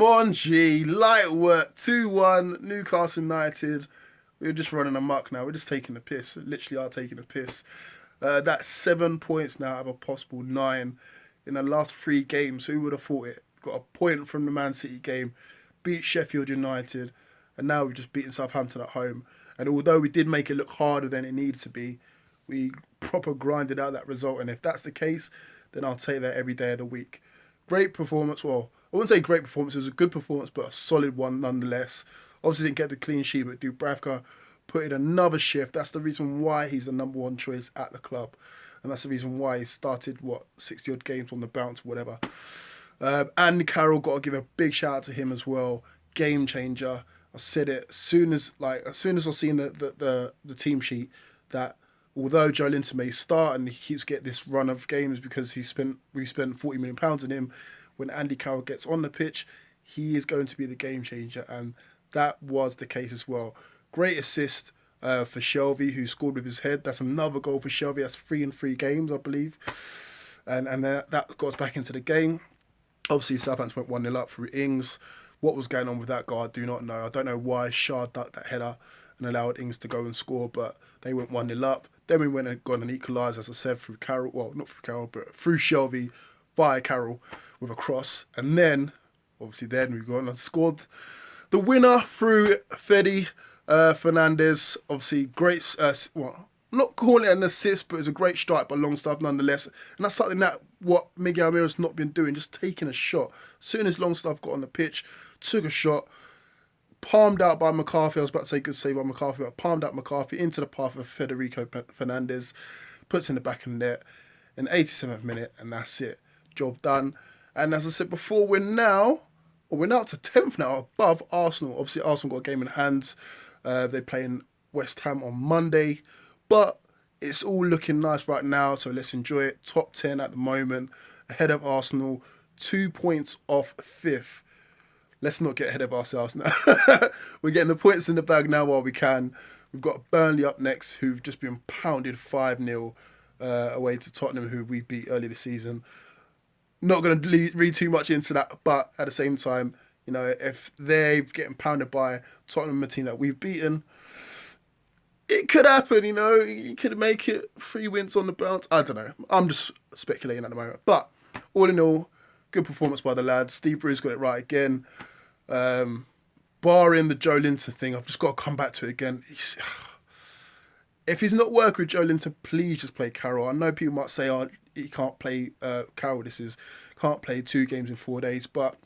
Come on, G. Light work. 2-1. Newcastle United. We're just running amok now. We're just taking the piss. Literally are taking the piss. That's 7 points now out of a possible 9 in the last 3 games. Who would have thought it? Got a point from the Man City game. Beat Sheffield United. And now we've just beaten Southampton at home. And although we did make it look harder than it needed to be, we proper grinded out that result. And if that's the case, then I'll take that every day of the week. Great performance. Well, I wouldn't say great performance. It was a good performance, but a solid one nonetheless. Obviously didn't get the clean sheet, but Dubravka put in another shift. That's the reason why he's the number one choice at the club. And that's the reason why he started, 60-odd games on the bounce, whatever. Andy Carroll, got to give a big shout out to him as well. Game changer. I said it as soon as I seen the team sheet that although Joe Linton may start and he keeps getting this run of games because we spent £40 million on him, when Andy Carroll gets on the pitch, he is going to be the game changer, and that was the case as well. Great assist for Shelvey, who scored with his head. That's another goal for Shelvey. That's 3 in 3 games, I believe, and then that got us back into the game. Obviously, Southampton went 1-0 up through Ings. What was going on with that goal, I do not know. I don't know why Shah ducked that header and allowed Ings to go and score, but they went 1-0 up. Then we went and got an equaliser, as I said, through Carroll. Well, not through Carroll, but through Shelvey via Carroll with a cross. And then, obviously, we've gone and scored the winner through Fernandez. Obviously, great, not calling it an assist, but it was a great strike by Longstaff nonetheless. And that's something that what Miguel Almiron's not been doing, just taking a shot. As soon as Longstaff got on the pitch, took a shot, palmed out by McCarthy. I was about to say good save by McCarthy, but palmed out McCarthy into the path of Federico Fernandez, puts in the back of the net in the 87th minute, and that's it. Job done. And as I said before, we're now to 10th now, above Arsenal. Obviously, Arsenal got a game in hand. They're playing West Ham on Monday. But it's all looking nice right now, so let's enjoy it. Top 10 at the moment, ahead of Arsenal, 2 points off 5th. Let's not get ahead of ourselves now. We're getting the points in the bag now while we can. We've got Burnley up next, who've just been pounded 5-0 away to Tottenham, who we beat earlier this season. Not going to read too much into that, but at the same time, if they're getting pounded by Tottenham, a team that we've beaten, it could happen, You could make it 3 wins on the bounce. I don't know. I'm just speculating at the moment. But all in all, good performance by the lads. Steve Bruce got it right again. Barring the Joe Linton thing, I've just got to come back to it again. If he's not working with Joe Linton, please just play Carroll. I know people might say, he can't play Carroll. Can't play 2 games in 4 days. But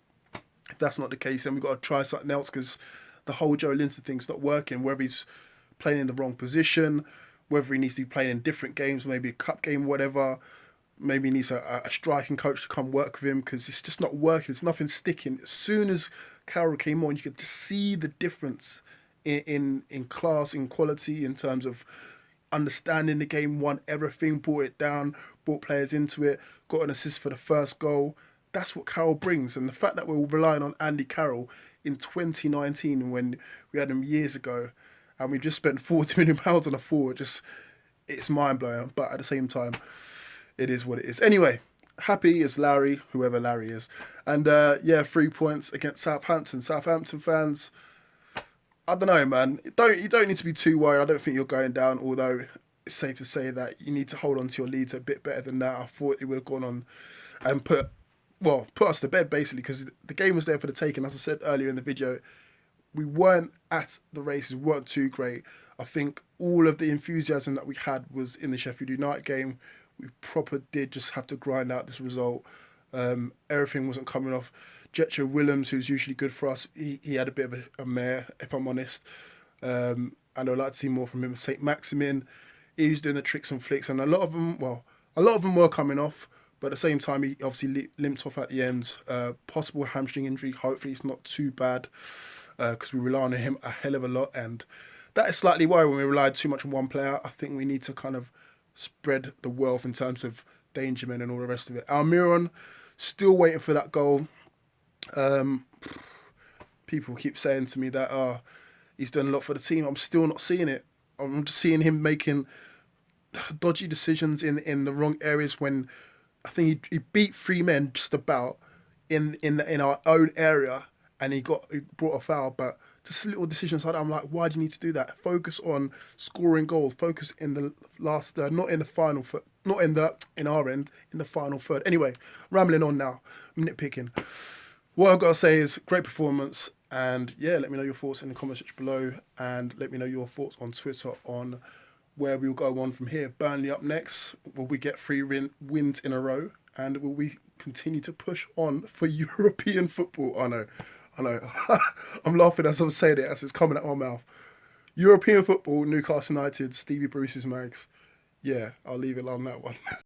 if that's not the case, then we've got to try something else because the whole Joe Linton thing's not working. Whether he's playing in the wrong position, whether he needs to be playing in different games, maybe a cup game, whatever. Maybe he needs a striking coach to come work with him because it's just not working. It's nothing sticking. As soon as Carroll came on, you could just see the difference in class, in quality, in terms of understanding the game, won everything, brought it down, brought players into it, got an assist for the first goal. That's what Carroll brings. And the fact that we're relying on Andy Carroll in 2019 when we had him years ago and we just spent £40 million on a forward, it's mind-blowing. But at the same time, it is what it is. Anyway, happy as Larry, whoever Larry is. And 3 points against Southampton. Southampton fans, I don't know, man. You don't need to be too worried. I don't think you're going down, although it's safe to say that you need to hold on to your lead a bit better than that. I thought it would have gone on and put us to bed, basically, because the game was there for the taking. As I said earlier in the video, we weren't at the races, we weren't too great. I think all of the enthusiasm that we had was in the Sheffield United game. We proper did just have to grind out this result. Everything wasn't coming off. Jetro Willems, who's usually good for us, he had a bit of a mare, if I'm honest. And I'd like to see more from him. Saint-Maximin, he's doing the tricks and flicks, and a lot of them were coming off, but at the same time, he obviously limped off at the end. Possible hamstring injury. Hopefully it's not too bad, because we rely on him a hell of a lot, and that is slightly why when we relied too much on one player, I think we need to kind of spread the wealth in terms of danger men and all the rest of it. Almiron, still waiting for that goal. People keep saying to me that he's done a lot for the team. I'm still not seeing it. I'm just seeing him making dodgy decisions in the wrong areas when I think he beat 3 men just about in our own area, and he brought a foul, but just little decisions like that. I'm like, why do you need to do that? Focus on scoring goals. Focus in the last, not in the final, not in our end, in the final third. Anyway, rambling on now, nitpicking. What I've got to say is great performance, and yeah, let me know your thoughts in the comment section below, and let me know your thoughts on Twitter on where we'll go on from here. Burnley up next. Will we get 3 wins in a row, and will we continue to push on for European football? I know. I'm laughing as I'm saying it, as it's coming out of my mouth. European football, Newcastle United, Stevie Bruce's Mags. Yeah, I'll leave it on that one.